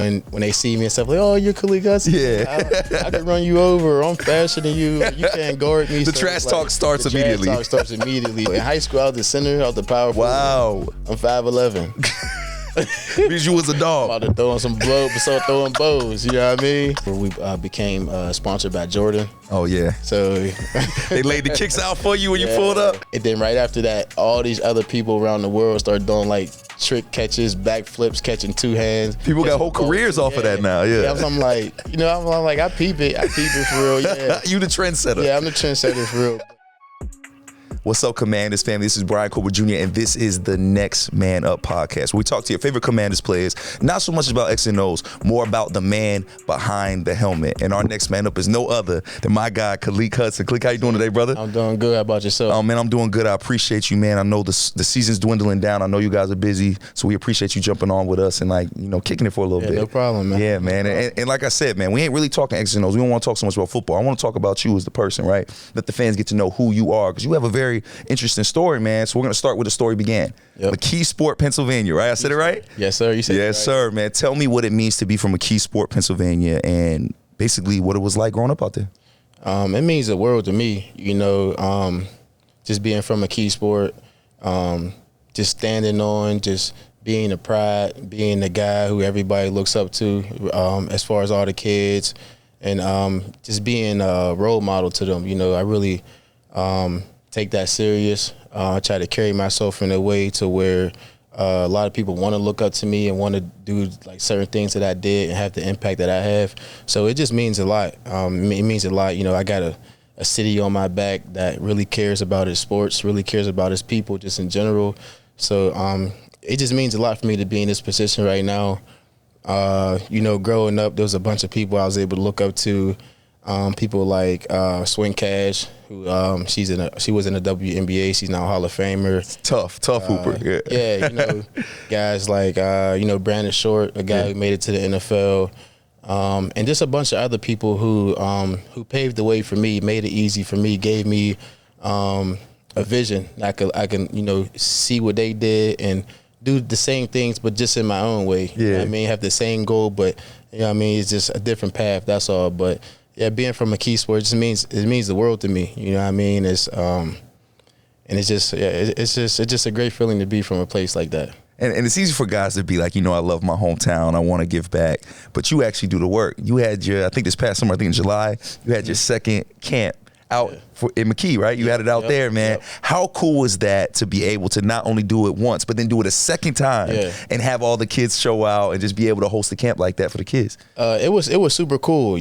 And when they see me and stuff, like, oh, you're Khaleke Hudson. Yeah. I can run you over. I'm faster than you. You can't guard me. The trash talk starts immediately. The trash talk starts immediately. In high school, I was the center, I was the power forward. Wow. I'm 5'11". Because you was a dog. About to throwing some throwing bows, you know what I mean? We became sponsored by Jordan. Oh, yeah. So they laid the kicks out for you when you pulled up? And then right after that, all these other people around the world started doing like trick catches, backflips, catching two hands. People got whole careers off of that now, yeah. I'm like, I'm like, I peep it for real, yeah. You the trendsetter. Yeah, I'm the trendsetter for real. What's up, Commanders family? This is Brian Colbert Jr., and this is the Next Man Up podcast, where we talk to your favorite Commanders players, not so much about X and O's, more about the man behind the helmet. And our next man up is no other than my guy, Khaleke Hudson. Khaleke, how you doing today, brother? I'm doing good. How about yourself? Oh, man, I'm doing good. I appreciate you, man. I know the season's dwindling down. I know you guys are busy, so we appreciate you jumping on with us and, kicking it for a little bit. No problem, man. Yeah, man. And like I said, man, we ain't really talking X and O's. We don't want to talk so much about football. I want to talk about you as the person, right? Let the fans get to know who you are, because you have a very interesting story, man. So we're going to start where the story began. Yep. Mkeesasport Pennyslvania, right? I said it right? Yes, sir. You said it right. Yes, sir, man. Tell me what it means to be from Mkeesasport, Pennsylvania, and basically what it was like growing up out there. It means the world to me, just being from Mkeesasport, just standing on, just being the pride, being the guy who everybody looks up to, as far as all the kids, and just being a role model to them. I really take that serious. I try to carry myself in a way to where a lot of people want to look up to me and want to do like certain things that I did and have the impact that I have. So it just means a lot. It means a lot. I got a city on my back that really cares about its sports, really cares about its people just in general. So it just means a lot for me to be in this position right now. Growing up, there was a bunch of people I was able to look up to. People like Swing Cash, who she was in the WNBA. She's now a Hall of Famer. Tough hooper. Yeah, guys like Brandon Short, a guy who made it to the NFL, and just a bunch of other people who paved the way for me, made it easy for me, gave me a vision. I can see what they did and do the same things, but just in my own way. Yeah. You know what I mean, have the same goal, but it's just a different path. That's all. But yeah, being from Mkeesasport just means the world to me. You know what I mean? It's and it's just a great feeling to be from a place like that. And it's easy for guys to be like, I love my hometown, I want to give back, but you actually do the work. You had I think this past summer, in July, you had your second camp out in McKee, right? You had it out there, man. Yep. How cool was that to be able to not only do it once, but then do it a second time and have all the kids show out and just be able to host a camp like that for the kids? It was super cool,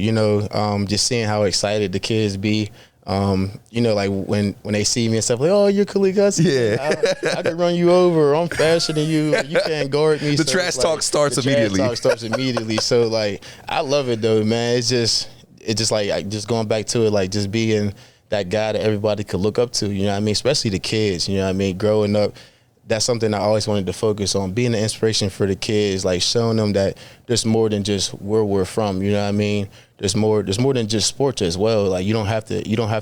just seeing how excited the kids be. Like when they see me and stuff, like, oh, you're Khaleke Hudson. Yeah. I can run you over. I'm faster than you. You can't guard me. The trash talk starts immediately. Trash talk starts immediately. So I love it though, man. It's just like just going back to it, like just being that guy that everybody could look up to, you know what I mean? Especially the kids, you know what I mean? Growing up, that's something I always wanted to focus on, being an inspiration for the kids, like showing them that there's more than just where we're from, you know what I mean? There's more than just sports as well. Like you don't have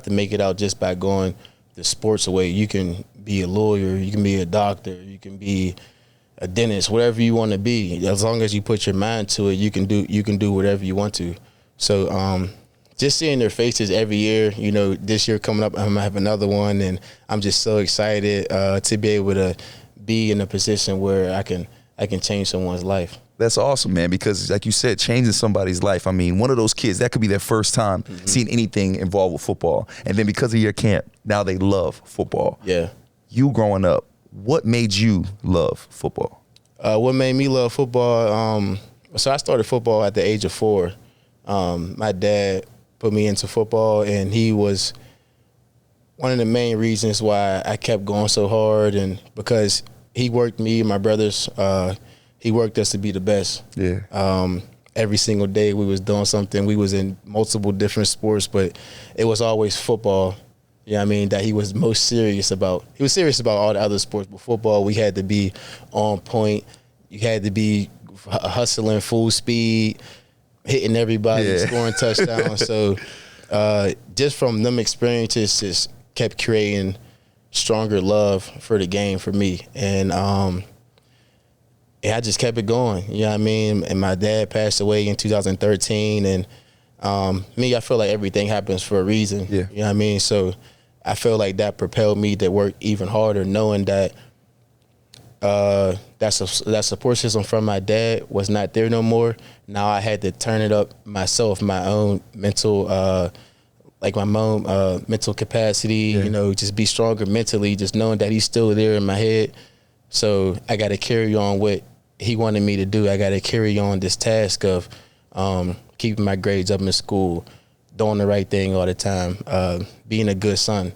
to make it out just by going the sports way. You can be a lawyer, you can be a doctor, you can be a dentist, whatever you want to be. As long as you put your mind to it, you can do whatever you want to. So just seeing their faces every year, this year coming up, I'm gonna have another one, and I'm just so excited to be able to be in a position where I can change someone's life. That's awesome, man, because like you said, changing somebody's life. I mean, one of those kids, that could be their first time seeing anything involved with football. And then because of your camp, now they love football. Yeah. You growing up, what made you love football? What made me love football? So I started football at the age of 4. My dad put me into football, and he was one of the main reasons why I kept going so hard, and because he worked me and my brothers, he worked us to be the best. Yeah. Every single day we was doing something. We was in multiple different sports, but it was always football. You know what I mean? That he was most serious about. He was serious about all the other sports, but football, we had to be on point. You had to be hustling full speed, hitting everybody, scoring touchdowns. So just from them experiences, just kept creating stronger love for the game for me. And and I just kept it going. You know what I mean? And my dad passed away in 2013, and me, I feel like everything happens for a reason. Yeah. You know what I mean? So I feel like that propelled me to work even harder, knowing that that support system from my dad was not there no more. Now I had to turn it up myself, my own mental, mental capacity. Yeah. You know, just be stronger mentally, just knowing that he's still there in my head. So I got to carry on what he wanted me to do. I got to carry on this task of keeping my grades up in school, doing the right thing all the time, being a good son,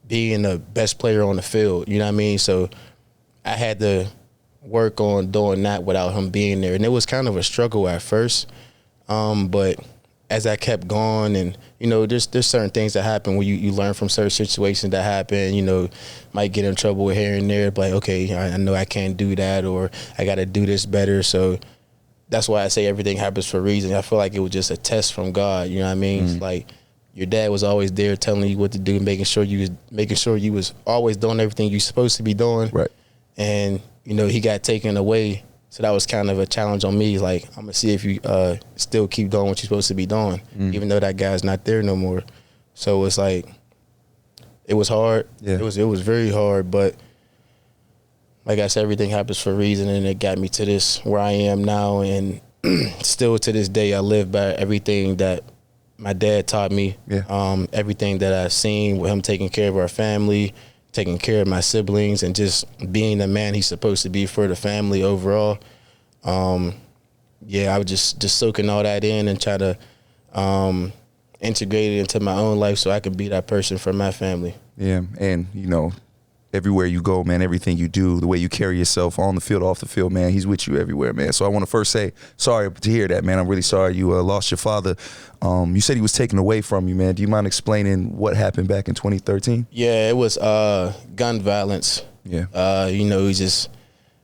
being the best player on the field. You know what I mean? So I had to work on doing that without him being there. And it was kind of a struggle at first. But as I kept going, and, you know, there's certain things that happen when you learn from certain situations that happen, you know, might get in trouble here and there, but like, okay, I know I can't do that, or I got to do this better. So that's why I say everything happens for a reason. I feel like it was just a test from God. You know what I mean? It's like your dad was always there telling you what to do, making sure you was always doing everything you're supposed to be doing. Right. And, you know, he got taken away. So that was kind of a challenge on me. Like, I'm going to see if you still keep doing what you're supposed to be doing, even though that guy's not there no more. So it's like, it was hard. Yeah. It was very hard. But like I said, everything happens for a reason, and it got me to this where I am now. And still to this day, I live by everything that my dad taught me. Yeah. Everything that I've seen with him taking care of our family, taking care of my siblings, and just being the man he's supposed to be for the family overall. I was just soaking all that in and try to integrate it into my own life so I could be that person for my family. Yeah, and, you know, everywhere you go, man, everything you do, the way you carry yourself on the field, off the field, man, he's with you everywhere, man. So I want to first say sorry to hear that, man. I'm really sorry you lost your father. You said he was taken away from you, man. Do you mind explaining what happened back in 2013? Yeah, it was gun violence. Yeah. You know, he was just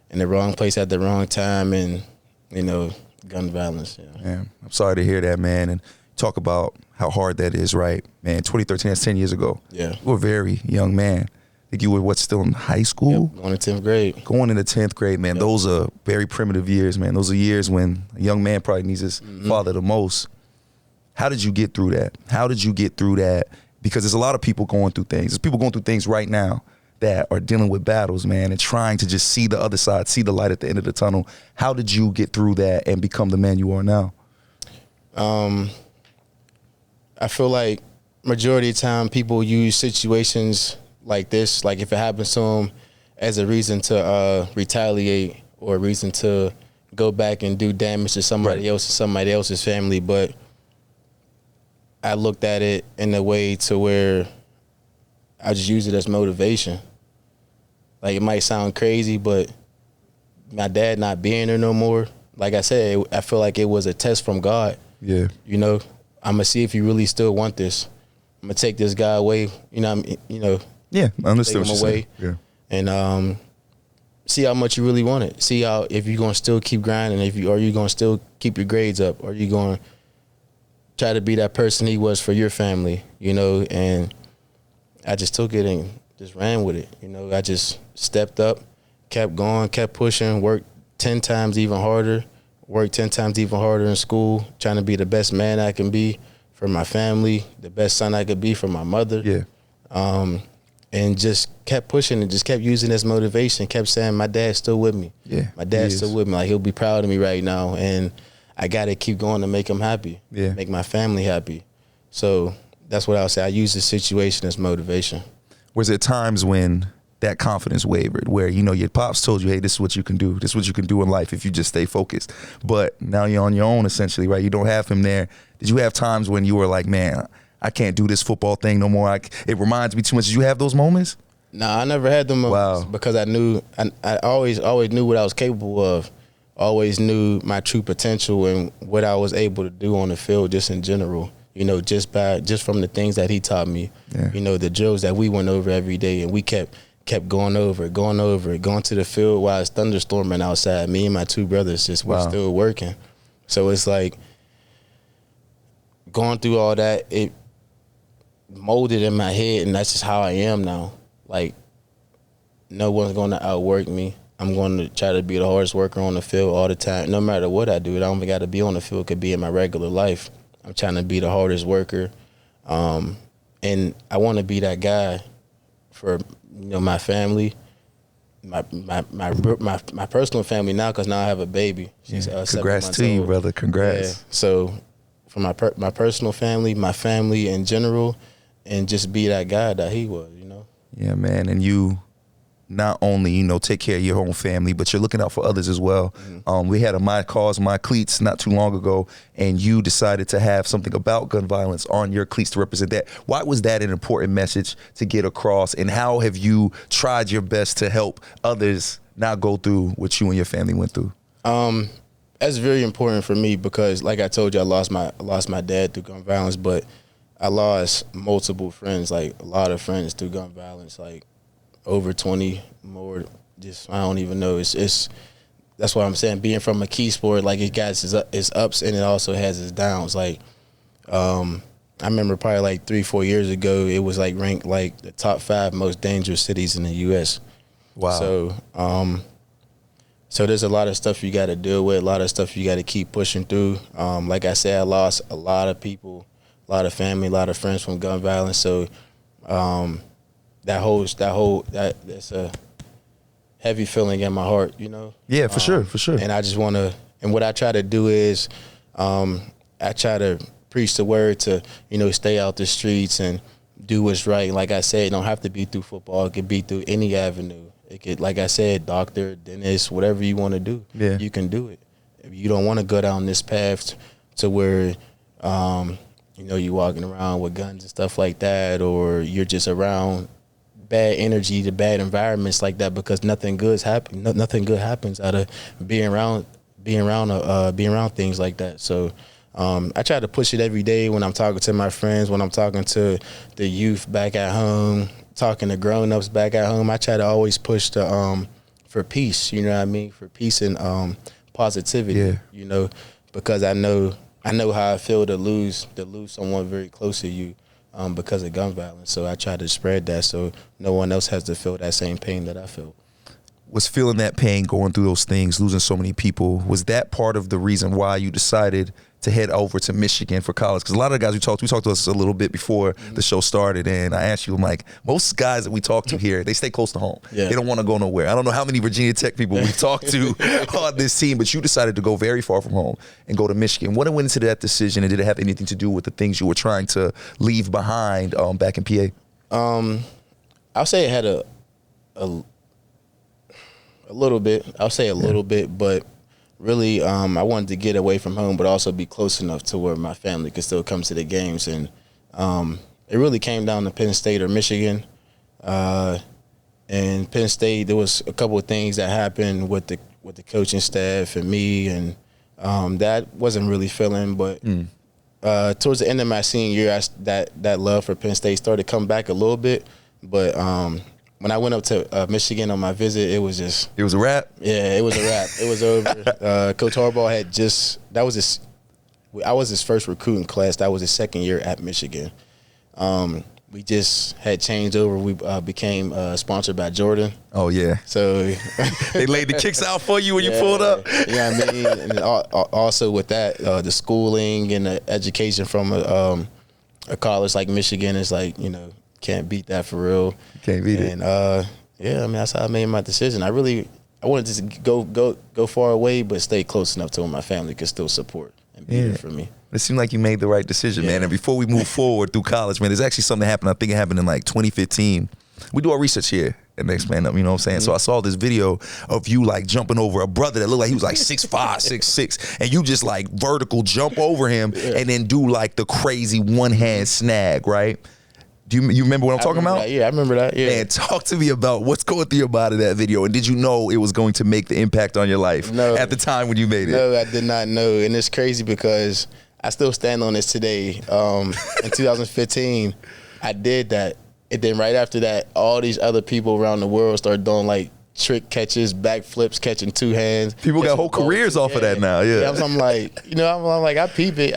in the wrong place at the wrong time, and, you know, gun violence. Yeah. I'm sorry to hear that, man. And talk about how hard that is, right? Man, 2013, that's 10 years ago. Yeah. You were a very young man. I think you were, still in high school? Yep, going to 10th grade. Going into 10th grade, man. Yep. Those are very primitive years, man. Those are years when a young man probably needs his father the most. How did you get through that? How did you get through that? Because there's a lot of people going through things. There's people going through things right now that are dealing with battles, man, and trying to just see the other side, see the light at the end of the tunnel. How did you get through that and become the man you are now? I feel like majority of the time people use situations like this, like if it happens to them, as a reason to retaliate or a reason to go back and do damage to somebody else or somebody else's family. But I looked at it in a way to where I just use it as motivation. Like, it might sound crazy, but my dad not being there no more, like I said, I feel like it was a test from God. Yeah. You know, I'm gonna see if you really still want this. I'm gonna take this guy away. You know. Yeah, I understand take what him you're away. saying. Yeah. And see how much you really want it. See how, if you're gonna still keep grinding, are you gonna still keep your grades up, or are you gonna try to be that person he was for your family? You know, and I just took it and just ran with it. You know, I just stepped up, kept going, kept pushing, worked 10 times even harder, in school, trying to be the best man I can be for my family, the best son I could be for my mother. Yeah. And just kept pushing and just kept using this motivation, kept saying, my dad's still with me. Yeah. My dad's still with me. Like, he'll be proud of me right now. And I got to keep going to make him happy, make my family happy. So that's what I'll say. I use this situation as motivation. Was there times when that confidence wavered, where, you know, your pops told you, hey, this is what you can do. This is what you can do in life if you just stay focused. But now you're on your own, essentially, right? You don't have him there. Did you have times when you were like, man, I can't do this football thing no more? It reminds me too much. Did you have those moments? Nah, I never had them moments because I knew, I always knew what I was capable of. Always knew my true potential and what I was able to do on the field, just in general. You know, just from the things that he taught me. Yeah. You know, the drills that we went over every day, and we kept going over it, going to the field while it's thunderstorming outside. Me and my two brothers were still working. So it's like, going through all that, it molded in my head, and that's just how I am now. Like, no one's gonna outwork me. I'm going to try to be the hardest worker on the field all the time. No matter what I do, I don't even got to be on the field. It could be in my regular life. I'm trying to be the hardest worker. And I want to be that guy for, you know, my family, my personal family now, because now I have a baby. She's 7 Congrats months to you, old. brother. Congrats. Yeah. So for my personal family, my family in general, and just be that guy that he was, you know? Yeah, man. And you not only, you know, take care of your own family, but you're looking out for others as well. Mm-hmm. We had a My Cause, My Cleats not too long ago, and you decided to have something about gun violence on your cleats to represent that. Why was that an important message to get across, and how have you tried your best to help others not go through what you and your family went through? That's very important for me because, like I told you, I lost my dad through gun violence, but I lost multiple friends, like a lot of friends through gun violence, like over 20 more. Just I don't even know. It's that's what I'm saying. Being from Mkeesasport, like it got its ups and it also has its downs. Like I remember probably like 3-4 years ago, it was like ranked like the top 5 most dangerous cities in the U.S. Wow. So there's a lot of stuff you got to deal with, a lot of stuff you got to keep pushing through. Like I said, I lost a lot of people, a lot of family, a lot of friends from gun violence. So that's a heavy feeling in my heart, you know? Yeah, for sure. And I just want to, and what I try to do is I try to preach the word to, you know, stay out the streets and do what's right. Like I said, it don't have to be through football. It could be through any avenue. It could, like I said, doctor, dentist, whatever you want to do, you can do it. If you don't want to go down this path to where, you know, you're walking around with guns and stuff like that, or you're just around bad energy, the bad environments like that, because nothing good happens out of being around things like that. So I try to push it every day when I'm talking to my friends, when I'm talking to the youth back at home, talking to grown-ups back at home. I try to always push for peace, you know what I mean, for peace and positivity, you know, because I know how I feel to lose someone very close to you because of gun violence. So I try to spread that so no one else has to feel that same pain that I felt. Was feeling that pain, going through those things, losing so many people, was that part of the reason why you decided to head over to Michigan for college? Because a lot of the guys we talked to us a little bit before the show started, and I asked you, I'm like, most guys that we talk to here, they stay close to home. Yeah. They don't want to go nowhere. I don't know how many Virginia Tech people we've talked to on this team, but you decided to go very far from home and go to Michigan. What went into that decision, and did it have anything to do with the things you were trying to leave behind back in PA? I'll say it had a little bit. I'll say a little bit, but really, I wanted to get away from home, but also be close enough to where my family could still come to the games. And it really came down to Penn State or Michigan. And Penn State, there was a couple of things that happened with the coaching staff and me, and that wasn't really feeling. But towards the end of my senior year, that love for Penn State started to come back a little bit. But when I went up to Michigan on my visit, it was a wrap. Yeah, it was a wrap. It was over. Coach Harbaugh I was his first recruiting class. That was his second year at Michigan. We just had changed over. We became sponsored by Jordan. Oh, yeah. So they laid the kicks out for you when you pulled up? Yeah, I mean, and also with that, the schooling and the education from a college like Michigan is like, you know, can't beat that for real. Can't beat it. And yeah, I mean, that's how I made my decision. I wanted to go far away, but stay close enough to where my family could still support and be there for me. It seemed like you made the right decision, man. And before we move forward through college, man, there's actually something that happened. I think it happened in like 2015. We do our research here at Next Man Up, you know what I'm saying? So I saw this video of you like jumping over a brother that looked like he was like 6'5", 6'6", and you just like vertical jump over him and then do like the crazy one-hand snag, right? Do you remember what I'm talking about? Yeah, I remember that. Yeah. Man, talk to me about what's going through your mind in that video, and did you know it was going to make the impact on your life at the time when you made it? No, I did not know, and it's crazy because I still stand on this today. In 2015, I did that, and then right after that, all these other people around the world started doing like trick catches, backflips, catching two hands. People got whole careers off of that now. Yeah, I'm like, you know, I'm like, I peep it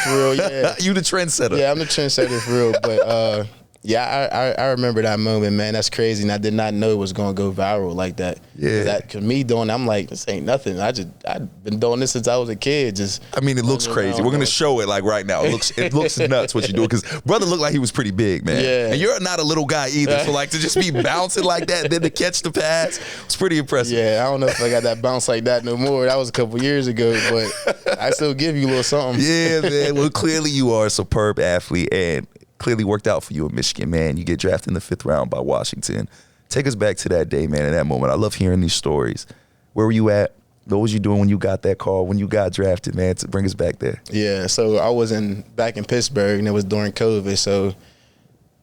for real. Yeah, you the trendsetter. Yeah, I'm the trendsetter for real. But Yeah, I remember that moment, man. That's crazy, and I did not know it was gonna go viral like that. Yeah. Cause me doing, I'm like, this ain't nothing. I've been doing this since I was a kid. Just I mean, it looks crazy. We're gonna show it like right now. It looks nuts what you're doing, because brother looked like he was pretty big, man. Yeah. And you're not a little guy either. So like to just be bouncing like that, and then to catch the pass, it's pretty impressive. Yeah, I don't know if I got that bounce like that no more. That was a couple years ago, but I still give you a little something. Yeah, man. Well, clearly you are a superb athlete, and clearly worked out for you in Michigan, man. You get drafted in the 5th round by Washington. Take us back to that day, man, and that moment. I love hearing these stories. Where were you at? What was you doing when you got that call, when you got drafted, man, to bring us back there? Yeah, so I was back in Pittsburgh, and it was during COVID, so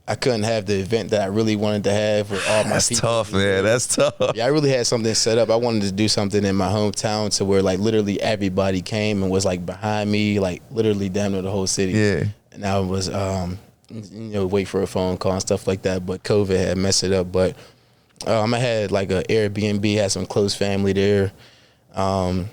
I couldn't have the event that I really wanted to have with all my That's people. tough, man. That's tough. Yeah, I really had something set up. I wanted to do something in my hometown to where, like, literally everybody came and was, like, behind me, like, literally damn near the whole city. Yeah. And I was, wait for a phone call and stuff like that, but COVID had messed it up. But I had, like, a Airbnb, had some close family there. And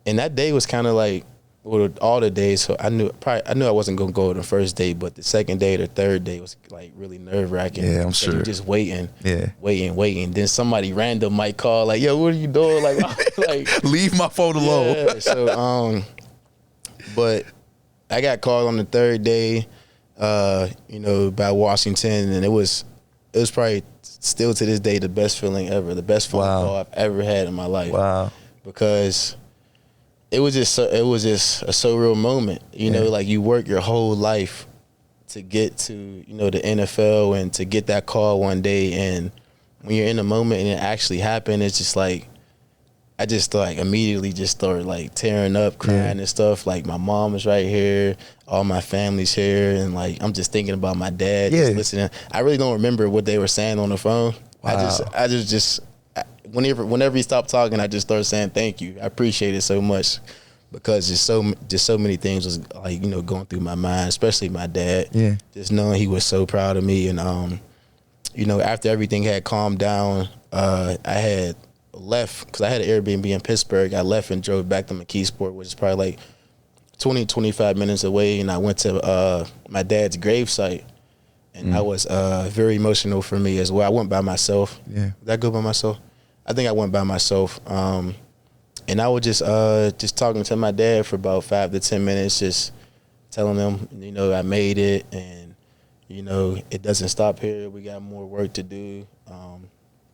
that day was kind of like, all the days, so I knew I wasn't gonna go the first day, but the second day or the third day was like really nerve wracking. Yeah, I'm sure. You're just waiting, Yeah, waiting. Then somebody random might call, like, "Yo, what are you doing?" Like, leave my phone alone. Yeah. So, but I got called on the third day, by Washington, and it was probably still to this day the best feeling ever, the best phone call I've ever had in my life. Wow. Because it was just a surreal moment, like you work your whole life to get to, the NFL and to get that call one day. And when you're in the moment and it actually happened, it's just like, I just like immediately just started like tearing up, crying and stuff. Like my mom was right here, all my family's here. And like, I'm just thinking about my dad, just listening. I really don't remember what they were saying on the phone. Wow. Whenever he stopped talking, I just started saying thank you. I appreciate it so much, because just so many things was like, going through my mind, especially my dad. Yeah. Just knowing he was so proud of me. And after everything had calmed down, I had left, because I had an Airbnb in Pittsburgh. I left and drove back to Mkeesasport, which is probably like 20-25 minutes away, and I went to my dad's gravesite. And that was very emotional for me as well. I went by myself. Yeah. Did I go by myself? I think I went by myself. And I was just talking to my dad for about 5 to 10 minutes, just telling him, I made it, and, it doesn't stop here. We got more work to do.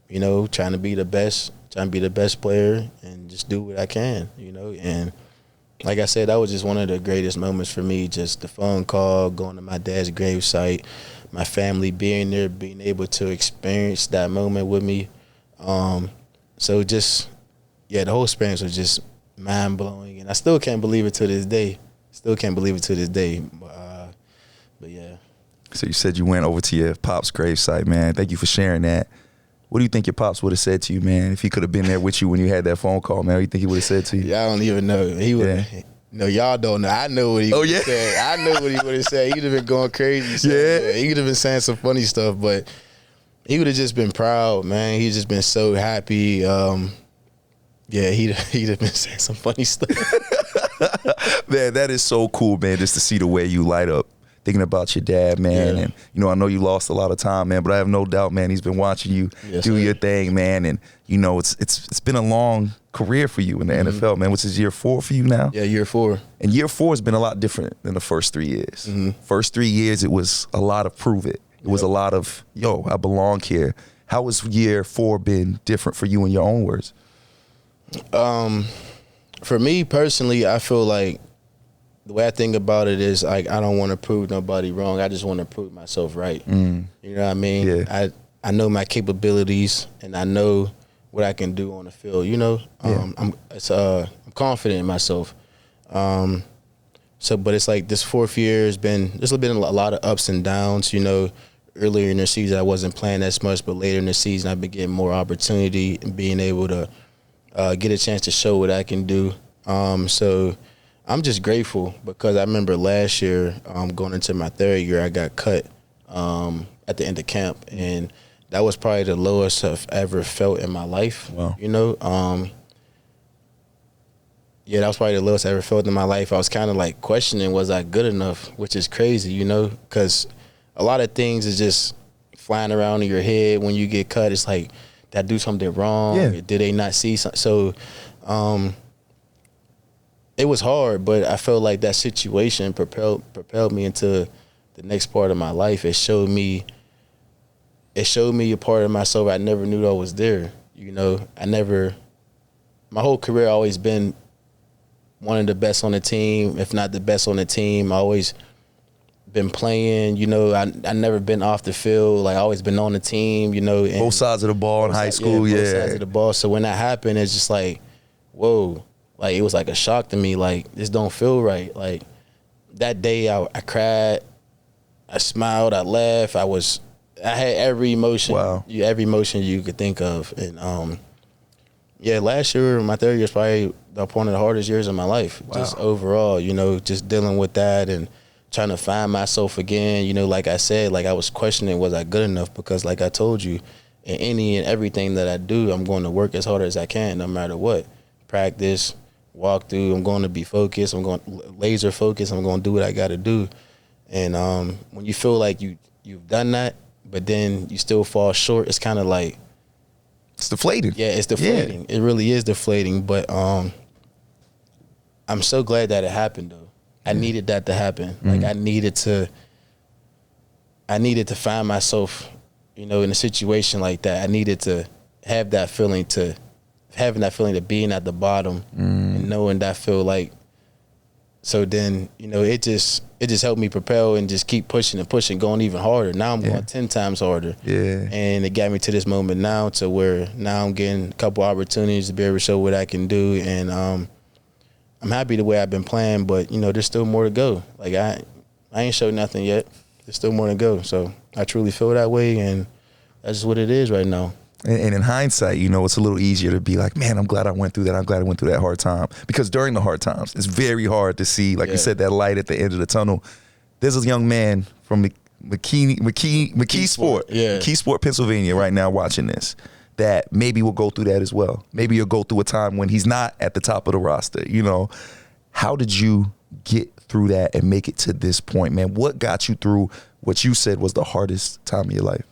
Trying to be the best player and just do what I can, And like I said, that was just one of the greatest moments for me, just the phone call, going to my dad's gravesite, my family being there, being able to experience that moment with me. So just, the whole experience was just mind-blowing, and I still can't believe it to this day. But yeah. So you said you went over to your pop's gravesite, man. Thank you for sharing that. What do you think your pops would have said to you, man, if he could have been there with you when you had that phone call, man? What do you think he would have said to you? Yeah, I don't even know. He would. No, y'all don't know. I know what he would have said. I know what he would have said. He'd have been going crazy. He would have been saying some funny stuff, but he would have just been proud, man. He'd just been so happy. He'd have been saying some funny stuff. Man, that is so cool, man, just to see the way you light up thinking about your dad, man. And, I know you lost a lot of time, man, but I have no doubt, man, he's been watching you do your thing, man. And, it's been a long career for you in the NFL, man, which is year 4 for you now. Yeah, year 4. And year 4 has been a lot different than the first 3 years. First 3 years, it was a lot of prove it. It was a lot of, I belong here. How has year 4 been different for you in your own words? For me personally, I feel like the way I think about it is, like, I don't want to prove nobody wrong. I just want to prove myself right. You know what I mean? Yeah. I know my capabilities, and I know what I can do on the field. I'm confident in myself. But it's like this 4th year there's been a lot of ups and downs. Earlier in the season I wasn't playing as much, but later in the season I've been getting more opportunity and being able to get a chance to show what I can do. So I'm just grateful, because I remember last year, going into my 3rd year, I got cut at the end of camp, and that was probably the lowest I've ever felt in my life. Wow. That was probably the lowest I ever felt in my life. I was kind of like questioning, was I good enough, which is crazy, because a lot of things is just flying around in your head when you get cut. It's like, did I do something wrong? Yeah. Did they not see something? So it was hard, but I felt like that situation propelled me into the next part of my life. It showed me a part of myself I never knew that was there. You know, my whole career always been one of the best on the team, if not the best on the team. I always been playing, you know, I never been off the field. Like, I always been on the team, you know. And both sides of the ball in high school, both sides of the ball. So when that happened, it's just like, whoa. Like, it was like a shock to me. Like, this don't feel right. Like, that day I cried, I smiled, I laughed. I had every emotion. Wow. Every emotion you could think of. And yeah, last year, my third year is probably one of the hardest years of my life. Wow. Just overall, you know, just dealing with that and trying to find myself again. You know, like I said, like, I was questioning, was I good enough? Because like I told you, in any and everything that I do, I'm going to work as hard as I can, no matter what. Practice, walk through, I'm going to be focused. I'm going laser focused. I'm going to do what I got to do. And when you feel like you've done that, but then you still fall short, it's kind of like, it's deflating. Yeah, it's deflating. Yeah. It really is deflating. But I'm so glad that it happened, though. I needed that to happen. Like, I needed to find myself, you know, in a situation like that. I needed to have that feeling of being at the bottom and knowing that feel like. So then, you know, it just helped me propel and just keep pushing and pushing, going even harder. Now I'm going 10 times harder. Yeah. And it got me to this moment now, to where now I'm getting a couple opportunities to be able to show what I can do. And I'm happy the way I've been playing, but, you know, there's still more to go. Like, I ain't showed nothing yet. There's still more to go. So I truly feel that way, and that's just what it is right now. And in hindsight, you know, it's a little easier to be like, man, I'm glad I went through that. I'm glad I went through that hard time. Because during the hard times, it's very hard to see, like you said, that light at the end of the tunnel. There's a young man from Mkeesasport, Mkeesasport, Pennsylvania, right now watching this, that maybe will go through that as well. Maybe you'll go through a time when he's not at the top of the roster. You know, how did you get through that and make it to this point, man? What got you through what you said was the hardest time of your life?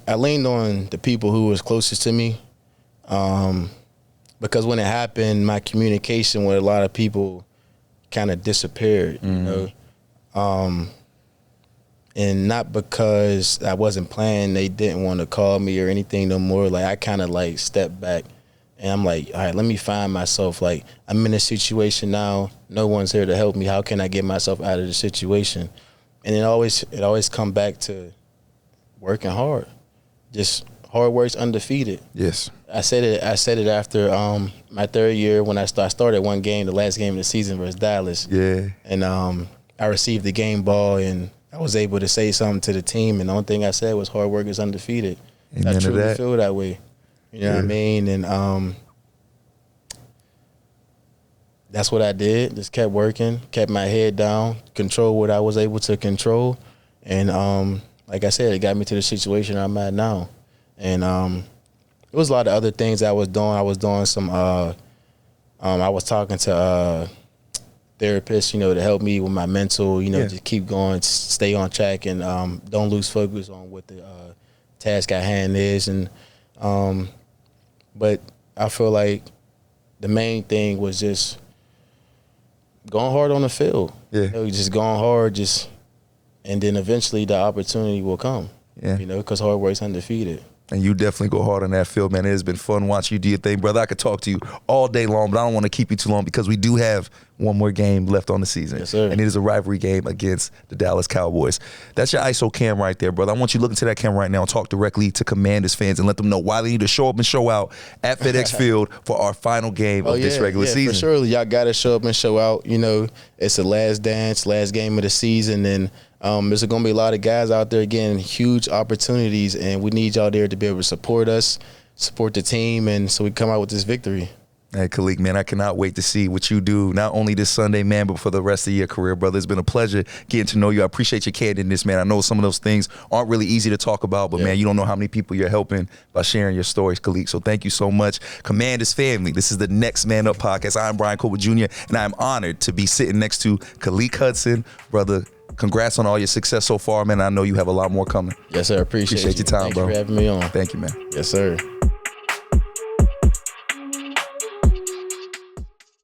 I leaned on the people who was closest to me, because when it happened, my communication with a lot of people kind of disappeared, you know. And not because I wasn't playing, they didn't want to call me or anything no more. Like, I kind of like stepped back, and I'm like, all right, let me find myself. Like, I'm in a situation now, no one's here to help me. How can I get myself out of the situation? And it always come back to working hard. Just hard work's undefeated. Yes. I said it after my third year when I started one game, the last game of the season versus Dallas. Yeah. And I received the game ball, and I was able to say something to the team, and the only thing I said was hard work is undefeated. Amen. I truly that. feel that way. You know what I mean? And that's what I did. Just kept working, kept my head down, control what I was able to control. And like I said, it got me to the situation I'm at now. And there was a lot of other things I was doing. I was doing some I was talking to therapists, you know, to help me with my mental, you know, just keep going, stay on track, and don't lose focus on what the task at hand is. And but I feel like the main thing was just going hard on the field. Yeah. You know, just going hard, and then eventually the opportunity will come. Yeah. You know, because hard work's undefeated. And you definitely go hard on that field, man. It has been fun watching you do your thing, brother. I could talk to you all day long, but I don't want to keep you too long because we do have one more game left on the season. Yes, sir. And it is a rivalry game against the Dallas Cowboys. That's your ISO cam right there, brother. I want you to look into that camera right now and talk directly to Commanders fans and let them know why they need to show up and show out at FedEx Field for our final game of this regular season. For sure. Y'all got to show up and show out. You know, it's the last dance, last game of the season, and there's going to be a lot of guys out there getting huge opportunities, and we need y'all there to be able to support us, support the team, and so we come out with this victory. Hey, Khaleke, man, I cannot wait to see what you do, not only this Sunday, man, but for the rest of your career, brother. It's been a pleasure getting to know you. I appreciate your candidness, man. I know some of those things aren't really easy to talk about, but, man, you don't know how many people you're helping by sharing your stories, Khaleke. So thank you so much. Commanders family, this is the Next Man Up podcast. I'm Brian Colbert Jr., and I'm honored to be sitting next to Khaleke Hudson. Brother, congrats on all your success so far, man. I know you have a lot more coming. Yes, sir. Appreciate your time, Thanks bro. for having me on. Thank you, man. Yes, sir.